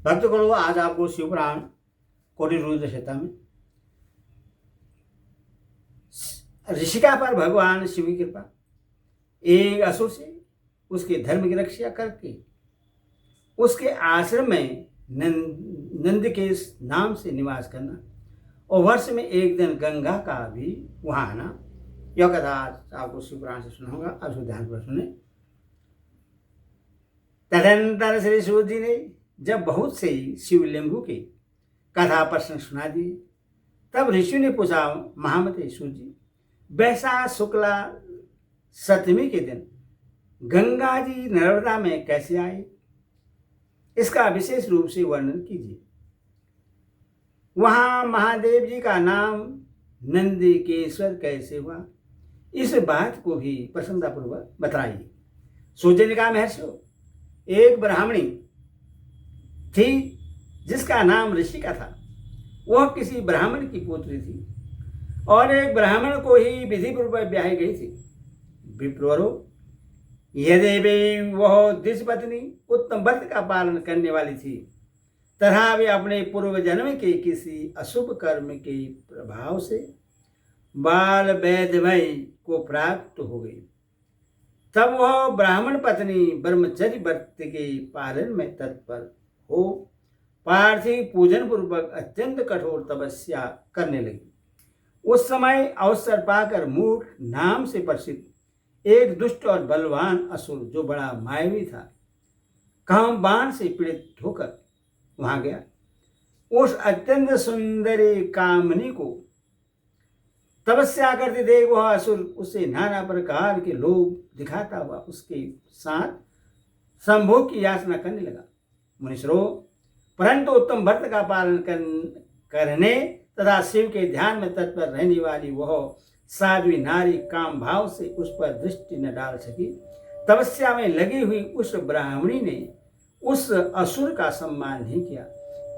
भक्त करो, आज आपको शिवपुराण कोटि रुद्र संहिता में ऋषिका पर भगवान शिव की कृपा, एक असुर से उसके धर्म की रक्षा करके उसके आश्रम में नंद के नाम से निवास करना और वर्ष में एक दिन गंगा का भी वहां आना। यह कथा आपको शिवपुराण से सुना होगा, अब उसको ध्यान पर सुने। तदंतर श्री सूत जी ने जब बहुत से शिवलिंगों के कथा प्रश्न सुना दिए, तब ऋषि ने पूछा, महामते सूत जी, वैसा शुक्ला सप्तमी के दिन गंगा जी नर्मदा में कैसे आए, इसका विशेष रूप से वर्णन कीजिए। वहां महादेव जी का नाम नंदिकेश्वर कैसे हुआ, इस बात को भी प्रसन्नतापूर्वक बताइए। सूत जी ने कहा, महर्षियों, एक ब्राह्मणी थी जिसका नाम ऋषिका था। वह किसी ब्राह्मण की पुत्री थी और एक ब्राह्मण को ही विधिपूर्वक ब्याही गई थी। विप्रो, यद्यपि वह द्विजपत्नी उत्तम व्रत का पालन करने वाली थी, तथा वे अपने पूर्व जन्म के किसी अशुभ कर्म के प्रभाव से बाल वैधमय को प्राप्त हो गई। तब वह ब्राह्मण पत्नी ब्रह्मचर्य व्रत के पालन में तत्पर हो पार्थिव पूजन पूर्वक अत्यंत कठोर तपस्या करने लगी। उस समय अवसर पाकर मूढ़ नाम से प्रसिद्ध एक दुष्ट और बलवान असुर, जो बड़ा मायावी था, काम बाण से पीड़ित होकर वहां गया। उस अत्यंत सुंदरी कामनी को तपस्या करते देख वह असुर उसे नाना प्रकार के लोभ दिखाता हुआ उसके साथ संभोग की याचना करने लगा। मुनीश्वरों, परंतु उत्तम व्रत का पालन करने तथा शिव के ध्यान में तत्पर रहने वाली वह साध्वी नारी काम भाव से उस पर दृष्टि न डाल सकी। तपस्या में लगी हुई उस ब्राह्मणी ने उस असुर का सम्मान नहीं किया,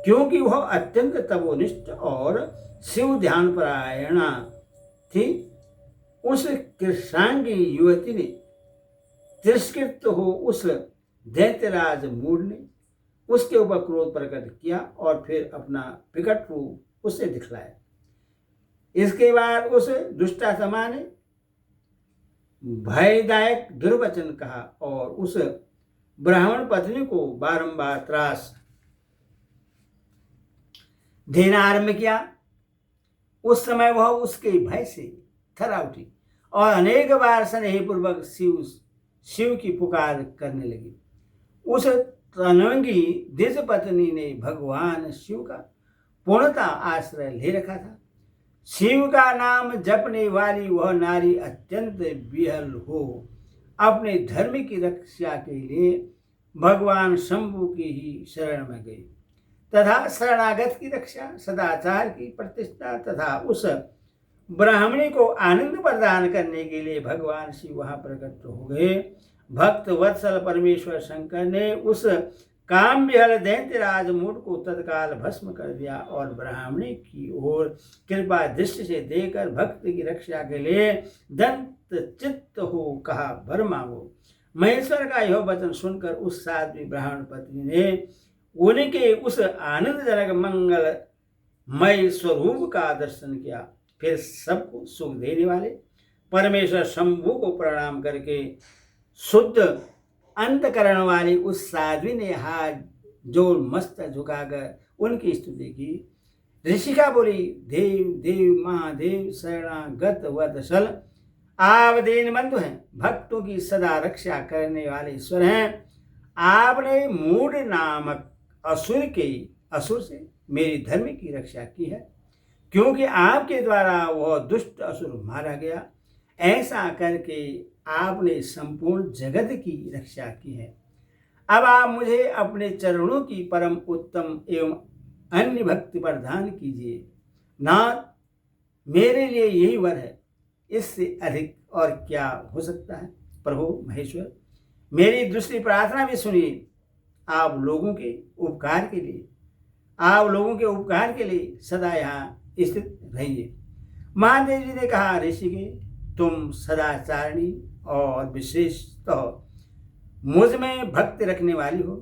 क्योंकि वह अत्यंत तपोनिष्ठ और शिव ध्यान परायणा थी। उस कृष्णांगी युवती ने तिरस्कृत हो उस दैत्यराज मूढ़ ने उसके ऊपर क्रोध प्रकट किया और फिर अपना विकट रूप उसे दिखलाया। इसके बाद उस दुष्टात्मा ने भयदायक दुर्वचन कहा और उस ब्राह्मण पत्नी को बारंबार त्रास देना आरंभ किया। उस समय वह उसके भय से थर्रा उठी और अनेक बार स्नेहपूर्वक शिव की पुकार करने लगी। उस तनंगी द्विज पत्नी ने भगवान शिव का पूर्णतः आश्रय ले रखा था। शिव का नाम जपने वाली वह नारी अत्यंत विहल हो अपने धर्म की रक्षा के लिए भगवान शंभु की ही शरण में गई तथा शरणागत की रक्षा, सदाचार की प्रतिष्ठा तथा उस ब्राह्मणी को आनंद प्रदान करने के लिए भगवान शिव वहां प्रकट हो गए। भक्त वत्सल परमेश्वर शंकर ने उस काम विहल दैत्यराज मूढ़ को तत्काल भस्म कर दिया और ब्राह्मणी की ओर कृपा दृष्टि से देकर भक्त की रक्षा के लिए दंत चित्त हो कहा, वर मांगो। महेश्वर का यह वचन सुनकर उस साध्वी ब्राह्मण पत्नी ने उनके उस आनंदजनक मंगलमय स्वरूप का दर्शन किया। फिर सबको सुख देने वाले परमेश्वर शंभु को प्रणाम करके शुद्ध अंतकरण वाली उस साध्वी ने हाथ जोड़ मस्तक झुकाकर उनकी स्तुति की। ऋषिका बोली, देव देव महादेव शरणागत वत्सल, आप दीनबंधु हैं, भक्तों की सदा रक्षा करने वाले ईश्वर हैं। आपने मूढ़ नामक असुर से मेरी धर्म की रक्षा की है, क्योंकि आपके द्वारा वह दुष्ट असुर मारा गया। ऐसा करके आपने संपूर्ण जगत की रक्षा की है। अब आप मुझे अपने चरणों की परम उत्तम एवं अन्य भक्ति प्रदान कीजिए। नाथ, मेरे लिए यही वर है, इससे अधिक और क्या हो सकता है। प्रभु महेश्वर, मेरी दूसरी प्रार्थना भी सुनिए। आप लोगों के उपकार के लिए सदा यहाँ स्थित रहिए। महादेव जी ने कहा, ऋषिके, तुम सदाचारिणी और विशेषतः मुझ में भक्ति रखने वाली हो।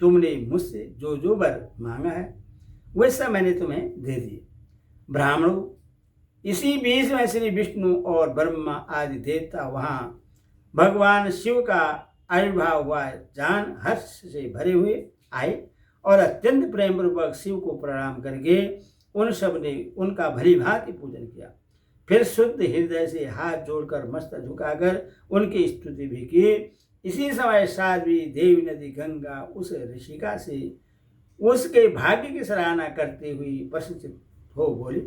तुमने मुझसे जो जो वर मांगा है वैसा मैंने तुम्हें दे दिए। ब्राह्मणों, इसी बीच में श्री विष्णु और ब्रह्मा आदि देवता वहाँ भगवान शिव का आविर्भाव हुआ जान हर्ष से भरे हुए आए और अत्यंत प्रेम पूर्वक शिव को प्रणाम करके उन सब ने उनका भली भांति पूजन किया। फिर शुद्ध हृदय से हाथ जोड़कर मस्तक झुकाकर उनकी स्तुति भी की। इसी समय साध्वी देवी नदी गंगा उस ऋषिका से उसके भाग्य की सराहना करते हुए प्रसन्नचित्त हो बोली।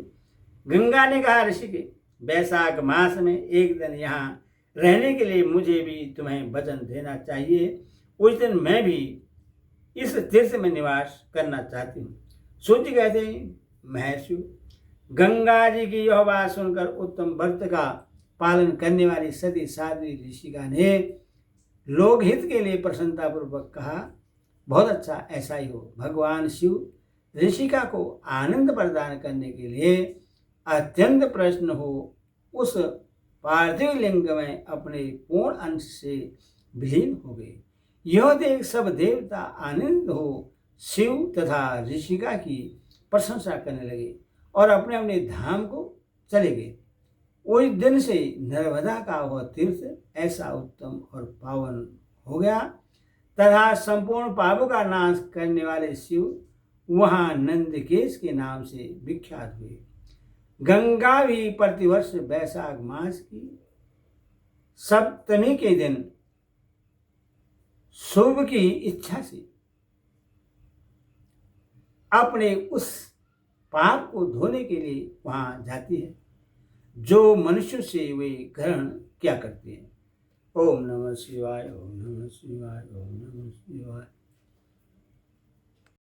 गंगा ने कहा, ऋषि के वैशाख मास में एक दिन यहाँ रहने के लिए मुझे भी तुम्हें वचन देना चाहिए। उस दिन मैं भी इस तीर्थ में निवास करना चाहती हूँ। सूर्य कहते हैं, महर्षि, गंगा जी की यह बात सुनकर उत्तम व्रत का पालन करने वाली सती साध्वी ऋषिका ने लोकहित के लिए प्रसन्नतापूर्वक कहा, बहुत अच्छा, ऐसा ही हो। भगवान शिव ऋषिका को आनंद प्रदान करने के लिए अत्यंत प्रसन्न हो उस पार्थिव लिंग में अपने पूर्ण अंश से विलीन हो गए। यह देख सब देवता आनंद हो शिव तथा ऋषिका की प्रशंसा करने लगे और अपने अपने धाम को चले गए। उस दिन से नर्मदा का वह तीर्थ ऐसा उत्तम और पावन हो गया तथा संपूर्ण पापों का नाश करने वाले शिव वहाँ नंदकेश के नाम से विख्यात हुए। गंगा भी प्रतिवर्ष वैशाख मास की सप्तमी के दिन शुभ की इच्छा से अपने उस पाप को धोने के लिए वहां जाती है जो मनुष्य से वे ग्रहण क्या करते हैं। ओम नमः शिवाय, ओम नमः शिवाय, ओम नमः शिवाय।